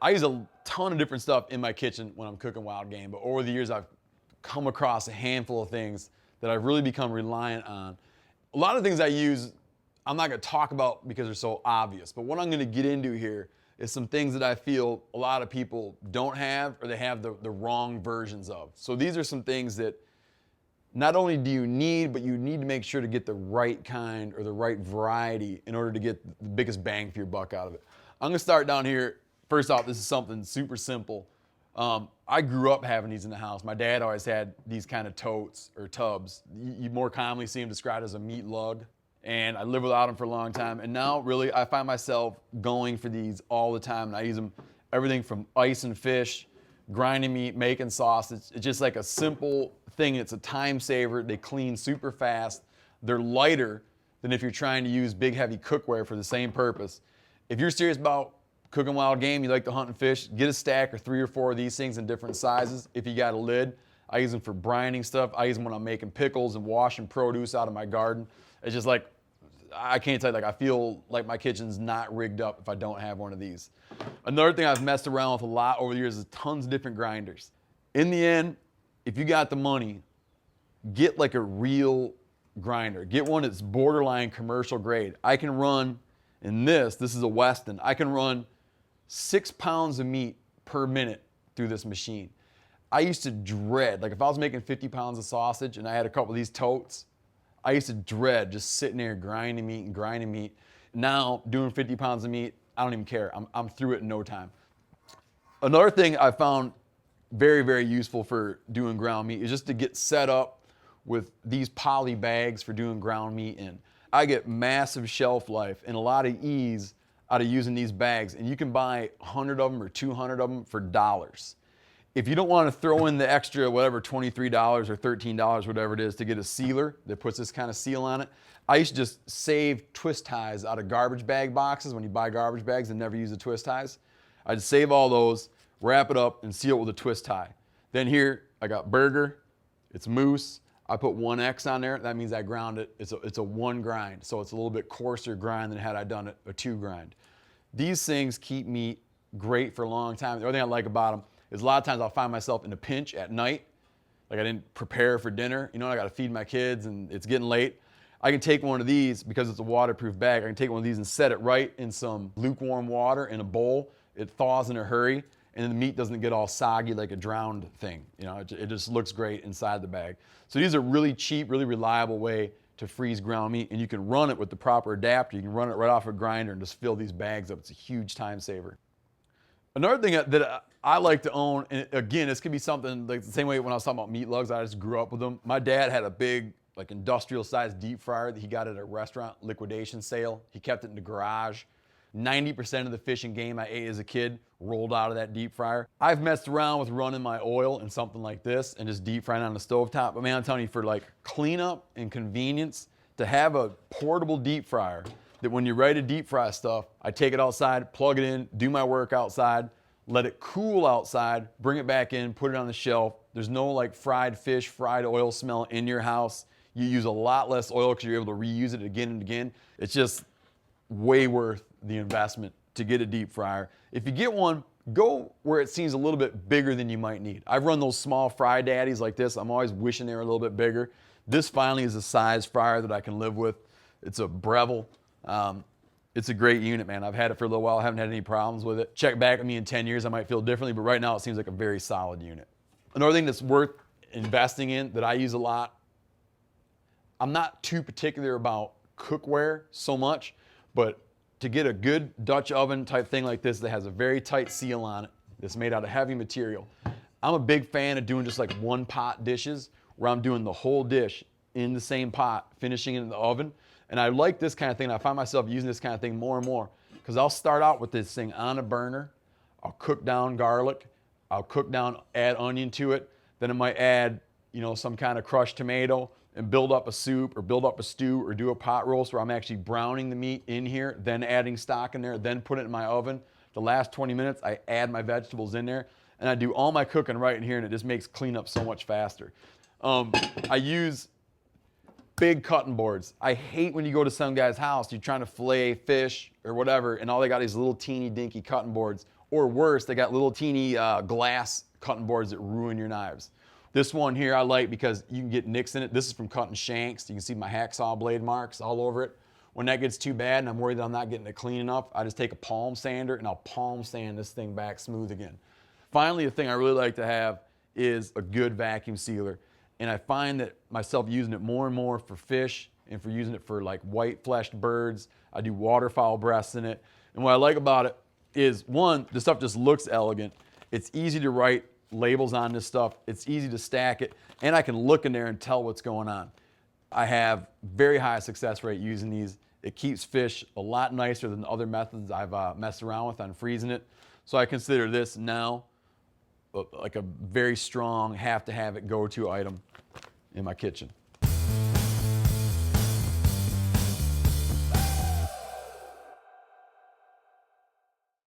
I use a ton of different stuff in my kitchen when I'm cooking wild game, but over the years I've come across a handful of things that I've really become reliant on. A lot of things I use, I'm not gonna talk about because they're so obvious, but what I'm gonna get into here is some things that I feel a lot of people don't have, or they have the wrong versions of. So these are some things that not only do you need, but you need to make sure to get the right kind or the right variety in order to get the biggest bang for your buck out of it. I'm gonna start down here. First off, this is something super simple. I grew up having these in the house. My dad always had these kind of totes or tubs. You more commonly see them described as a Meatlug. And I lived without them for a long time. And now really I find myself going for these all the time. And I use them everything from icing fish, grinding meat, making sausage. It's just like a simple thing. It's a time saver. They clean super fast. They're lighter than if you're trying to use big heavy cookware for the same purpose. If you're serious about cooking wild game, you like to hunt and fish, get a stack or 3 or 4 of these things in different sizes. If you got a lid, I use them for brining stuff. I use them when I'm making pickles and washing produce out of my garden. It's just like, I can't tell you, like I feel like my kitchen's not rigged up if I don't have one of these. Another thing I've messed around with a lot over the years is tons of different grinders. In the end, if you got the money, get like a real grinder. Get one that's borderline commercial grade. I can run, in this is a Weston, I can run 6 pounds of meat per minute through this machine. I used to dread, like if I was making 50 pounds of sausage and I had a couple of these totes, I used to dread just sitting there grinding meat and grinding meat. Now, doing 50 pounds of meat, I don't even care. I'm through it in no time. Another thing I found very, very useful for doing ground meat is just to get set up with these poly bags for doing ground meat in. I get massive shelf life and a lot of ease out of using these bags, and you can buy 100 of them or 200 of them for dollars. If you don't want to throw in the extra, whatever, $23 or $13, whatever it is, to get a sealer that puts this kind of seal on it, I used to just save twist ties out of garbage bag boxes when you buy garbage bags and never use the twist ties. I'd save all those, wrap it up, and seal it with a twist tie. Then here, I got burger, it's moose. I put 1X on there. That means I ground it. It's a 1 grind, so it's a little bit coarser grind than had I done it a 2 grind. These things keep meat great for a long time. The other thing I like about them is a lot of times I'll find myself in a pinch at night, like I didn't prepare for dinner. You know, I got to feed my kids and it's getting late. I can take one of these, because it's a waterproof bag, I can take one of these and set it right in some lukewarm water in a bowl. It thaws in a hurry, and then the meat doesn't get all soggy like a drowned thing. You know, it just looks great inside the bag. So these are really cheap, really reliable way to freeze ground meat, and you can run it with the proper adapter. You can run it right off a grinder and just fill these bags up. It's a huge time saver. Another thing that I like to own, and again, this could be something like the same way when I was talking about Meatlugs, I just grew up with them. My dad had a big, like industrial sized deep fryer that he got at a restaurant liquidation sale. He kept it in the garage. 90% of the fish and game I ate as a kid rolled out of that deep fryer. I've messed around with running my oil in something like this and just deep frying on the stovetop. But man, I'm telling you, for like cleanup and convenience, to have a portable deep fryer that when you're ready to deep fry stuff, I take it outside, plug it in, do my work outside, let it cool outside, bring it back in, put it on the shelf. There's no like fried fish, fried oil smell in your house. You use a lot less oil because you're able to reuse it again and again. It's just way worth the investment to get a deep fryer. If you get one, go where it seems a little bit bigger than you might need. I've run those small fry daddies like this. I'm always wishing they were a little bit bigger. This finally is a size fryer that I can live with. It's a Breville. It's a great unit, man. I've had it for a little while. I haven't had any problems with it. Check back with me in 10 years. I might feel differently, but right now it seems like a very solid unit. Another thing that's worth investing in that I use a lot, I'm not too particular about cookware so much, but to get a good Dutch oven type thing like this that has a very tight seal on it, that's made out of heavy material, I'm a big fan of doing just like one pot dishes where I'm doing the whole dish in the same pot, finishing it in the oven. And I like this kind of thing. I find myself using this kind of thing more and more because I'll start out with this thing on a burner. I'll cook down garlic. I'll cook down, add onion to it. Then I might add, some kind of crushed tomato and build up a soup or build up a stew or do a pot roast where I'm actually browning the meat in here, then adding stock in there, then put it in my oven. The last 20 minutes, I add my vegetables in there and I do all my cooking right in here, and it just makes cleanup so much faster. I use big cutting boards. I hate when you go to some guy's house, you're trying to fillet fish or whatever, and all they got is little teeny dinky cutting boards. Or worse, they got little teeny glass cutting boards that ruin your knives. This one here I like because you can get nicks in it. This is from cutting shanks. You can see my hacksaw blade marks all over it. When that gets too bad and I'm worried that I'm not getting it clean enough, I just take a palm sander and I'll palm sand this thing back smooth again. Finally, the thing I really like to have is a good vacuum sealer. And I find that myself using it more and more for fish and for using it for like white fleshed birds. I do waterfowl breasts in it. And what I like about it is, one, the stuff just looks elegant. It's easy to write labels on this stuff. It's easy to stack it. And I can look in there and tell what's going on. I have very high success rate using these. It keeps fish a lot nicer than other methods I've messed around with on freezing it. So I consider this now like a very strong, have to have it go-to item in my kitchen.